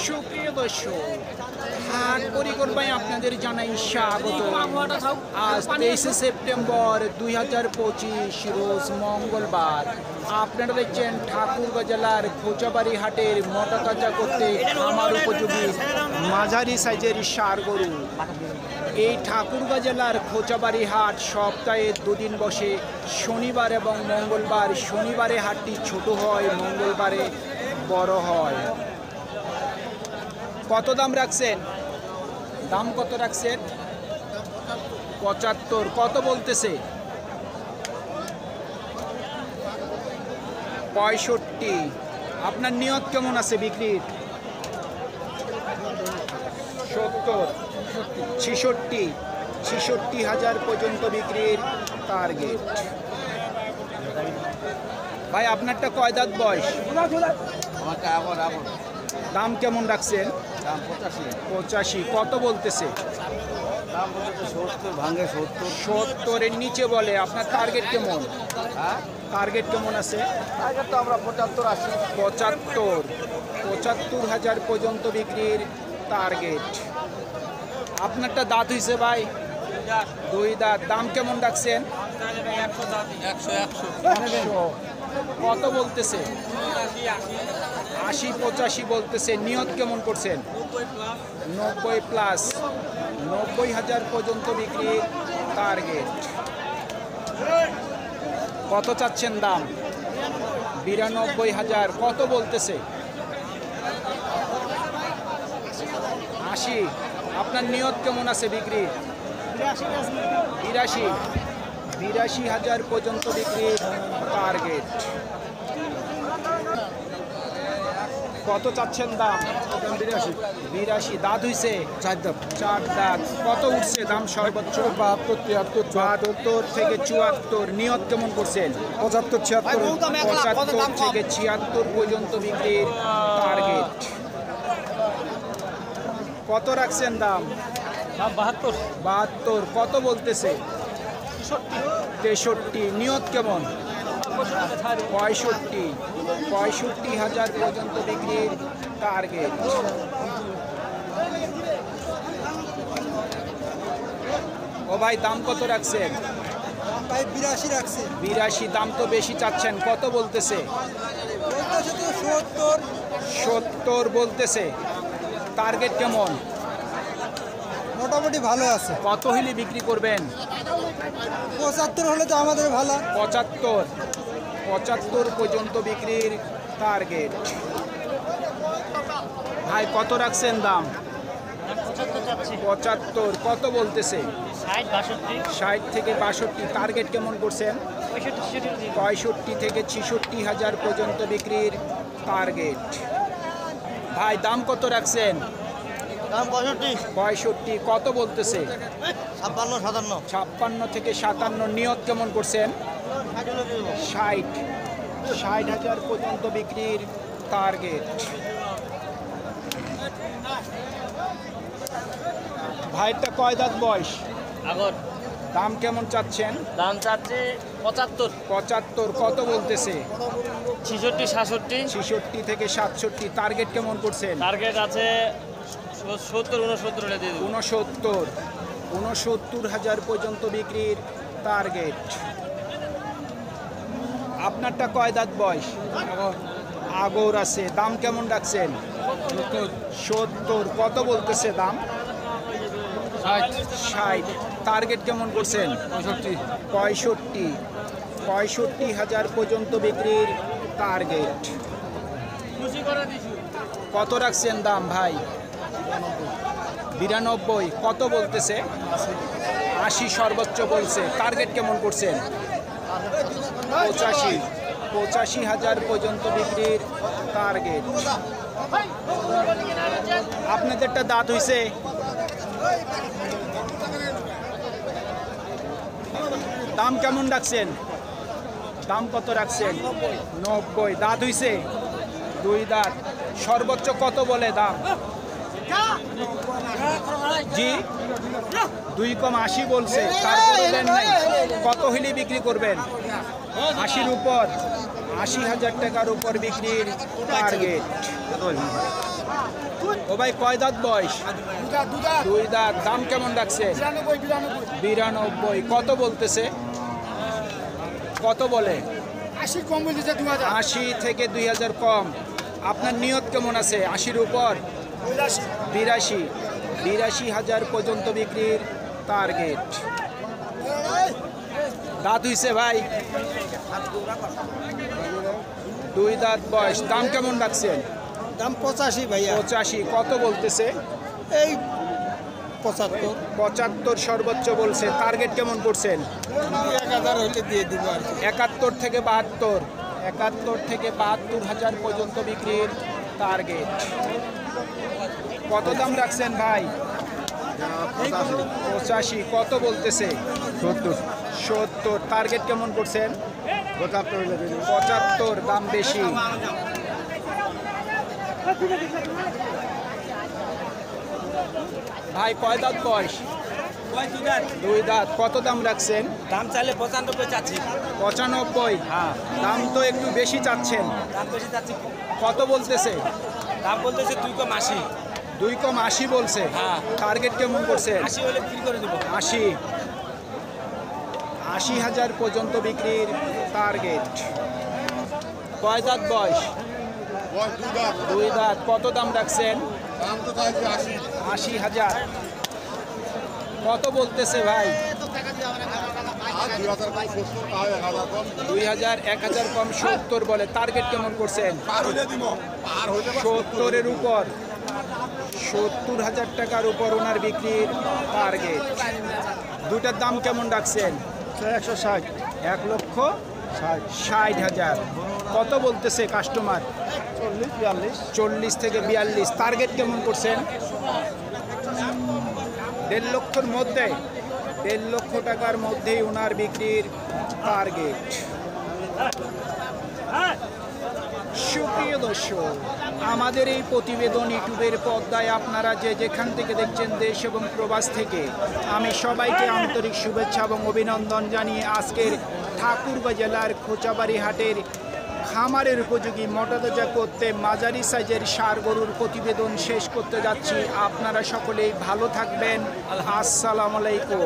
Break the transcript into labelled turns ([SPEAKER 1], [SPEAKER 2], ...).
[SPEAKER 1] সুপ্রিয় দর্শক, হাট পরিকল্পনায় আপনাদের জানাই স্বাগত। আজ 23 সেপ্টেম্বর 2025 রোজ মঙ্গলবার। আপনারা দেখছেন ঠাকুরগাঁ জেলার খোঁচাবাড়ি হাটের মোটা তাজা করতে খামার উপযোগী মাঝারি সাইজের ষাঁড় গরু। এই ঠাকুরগাঁ জেলার খোঁচাবাড়ি হাট সপ্তাহে দুদিন বসে, শনিবার এবং মঙ্গলবার। শনিবারে হাটটি ছোট হয়, মঙ্গলবারে বড় হয়। কত দাম রাখছেন? দাম কত রাখছেন? 75। কত বলতেছে? 65। আপনার নিয়ত কেমন আছে বিক্রির? 70, 66, 66,000 পর্যন্ত বিক্রির টার্গেট। ভাই আপনারটা কয় দাঁত বয়স? দাম কেমন রাখছেন? 85। কত বলতেছে? 70-এর নিচে বলে। আপনার টার্গেট কেমন? টার্গেট কেমন আছে? 75,000 পর্যন্ত বিক্রির টার্গেট। আপনারটা দাঁত হয়েছে ভাই? 2 দাঁত। দাম কেমন রাখছেন? 100। কত বলতেছে? 80-85 বলতেছে। নিয়ত কেমন করছেন? 90+। 90,000 পর্যন্ত বিক্রির টার্গেট। কত চাচ্ছেন দাম? 92,000। কত বলতেছে? 80। আপনার নিয়ত কেমন আছে বিক্রি? 82,000 পর্যন্ত বিক্রির টার্গেট। কত চাচ্ছেন দাম? 82। দাঁত হইছে? 4 দাঁত। কত উঠছে দাম সর্বোচ্চ? 72 থেকে 74। নিয়ত কেমন করছেন? 75 থেকে 76 পর্যন্ত বিক্রির টার্গেট। কত রাখছেন দাম? 72। কত বলতেছে? 63। নিয়ত কেমন? 65,000 পর্যন্ত বিক্রির টার্গেট। ও ভাই দাম কত রাখছেন?
[SPEAKER 2] 82 রাখছে।
[SPEAKER 1] 82। দাম তো বেশি চাচ্ছেন। কত বলতেছে? 70 বলতেছে। টার্গেট কেমন?
[SPEAKER 2] মোটামুটি ভালো আছে।
[SPEAKER 1] কত হলে বিক্রি করবেন?
[SPEAKER 2] 75 হলে তো আমাদের ভালো।
[SPEAKER 1] 75 পর্যন্ত বিক্রির টার্গেট। ভাই কত রাখছেন দাম? 75। কত বলতেছে? 60 থেকে 62। টার্গেট কেমন করছেন? 65 থেকে 66,000 পর্যন্ত বিক্রির টার্গেট। ভাই দাম কত রাখছেন? 65। কত বলতেছে? 56 থেকে 57। নিয়ত কেমন করছেন? 60,000 পর্যন্ত বিক্রির টার্গেট। ভাইটা কয় দাঁত বয়স? দাম কেমন চাচ্ছেন?
[SPEAKER 3] দাম চাচ্ছে 75।
[SPEAKER 1] কত বলতেছে?
[SPEAKER 3] 66-67
[SPEAKER 1] থেকে 67। টার্গেট কেমন করছেন?
[SPEAKER 3] টার্গেট আছে 70-69 হলে দিয়ে দেবো।
[SPEAKER 1] 69,000 পর্যন্ত বিক্রির টার্গেট। আপনারটা কয় দাঁত বয়স? আগর আছে। দাম কেমন রাখছেন? 70। কত বলতেছে দাম? 60। টার্গেট কেমন করছেন? 65,000 পর্যন্ত বিক্রির টার্গেট। কত রাখছেন দাম ভাই? 92। কত বলতেছে? 80 সর্বোচ্চ বলছে। টার্গেট কেমন করছেন? 85,000 পর্যন্ত বিক্রির টার্গেট। আপনাদেরটা দাঁত হইছে? দাম কেমন রাখছেন? দাম কত রাখছেন? 90। দাঁত হইছে? 2 দাঁত। সর্বোচ্চ কত বলে দাম? জি 2,80 বলছে। তারপরে দেন নাই। কত হইলে বিক্রি করবেন? 80-র উপর। 80,000 টাকার উপর বিক্রির টার্গেট। ও ভাই কয় দাঁত বয়স? দুই দাঁত। দাম কেমন রাখছে? 92। কত বলতেছে? কত বলে? 80 থেকে 2000 কম। আপনার নিয়ত কেমন আছে? 80-র উপর? 82,000 পর্যন্ত বিক্রির টার্গেট। দাঁত হইছে ভাই? দুই দাঁত বয়স। দাম কেমন রাখছেন?
[SPEAKER 2] দাম 85 ভাইয়া।
[SPEAKER 1] 85। কত বলতেছে?
[SPEAKER 2] এই 75।
[SPEAKER 1] 75 সর্বোচ্চ বলছে। টার্গেট কেমন করছেন?
[SPEAKER 2] 1000 হইলে দিয়ে দিব আর কি।
[SPEAKER 1] 71 থেকে 72। 71 থেকে 72,000 পর্যন্ত বিক্রির টার্গেট। কত দাম রাখছেন ভাই? 85। কত বলতেছে? 70। টার্গেট কেমন করছেন? 75। দাম বেশি। ভাই কয় দাঁত বয়স? দুই দাঁত। কত দাম রাখছেন?
[SPEAKER 3] দাম চাইলে 95 চাচ্ছি।
[SPEAKER 1] 95। দাম তো একটু বেশি চাচ্ছেন।
[SPEAKER 3] দাম বেশি চাচ্ছি।
[SPEAKER 1] কত বলতেছে?
[SPEAKER 3] দাম বলতেছে 2,80।
[SPEAKER 1] 2,80 বলছে।
[SPEAKER 3] হ্যাঁ।
[SPEAKER 1] টার্গেট কেমন করছে?
[SPEAKER 3] 80 হলে বিক্রি করে দেবো।
[SPEAKER 1] 80,000 পর্যন্ত বিক্রির টার্গেট। কয় দাঁত বয়স? দুই দাঁত। কত দাম রাখছেন? 80,000। কত বলতেছে ভাই? 2,000 1,000 কম 70 বলে। টার্গেট কেমন করছেন? 70-এর উপর। 70,000 টাকার উপর ওনার বিক্রির টার্গেট। দুটার দাম কেমন রাখছেন?
[SPEAKER 2] 160।
[SPEAKER 1] 1,60,000। কত বলতেছে কাস্টমার? 40 থেকে 42। টার্গেট কেমন করছেন? 1.5 লক্ষর মধ্যে। 1.5 লক্ষ টাকার মধ্যেই ওনার বিক্রির টার্গেট। সুপ্রিয় দর্শক, আমাদের এই প্রতিবেদন ইউটিউবের পর্দায় আপনারা যে যেখান থেকে দেখছেন দেশ এবং প্রবাস থেকে, আমি সবাইকে আন্তরিক শুভেচ্ছা এবং অভিনন্দন জানিয়ে আজকের ঠাকুরগাঁ জেলার খোঁচাবাড়ি হাটের খামারের উপযোগী মোটাতাজা করতে মাঝারি সাইজের ষাঁড় গরুর প্রতিবেদন শেষ করতে যাচ্ছি। আপনারা সকলেই ভালো থাকবেন। আসসালামু আলাইকুম।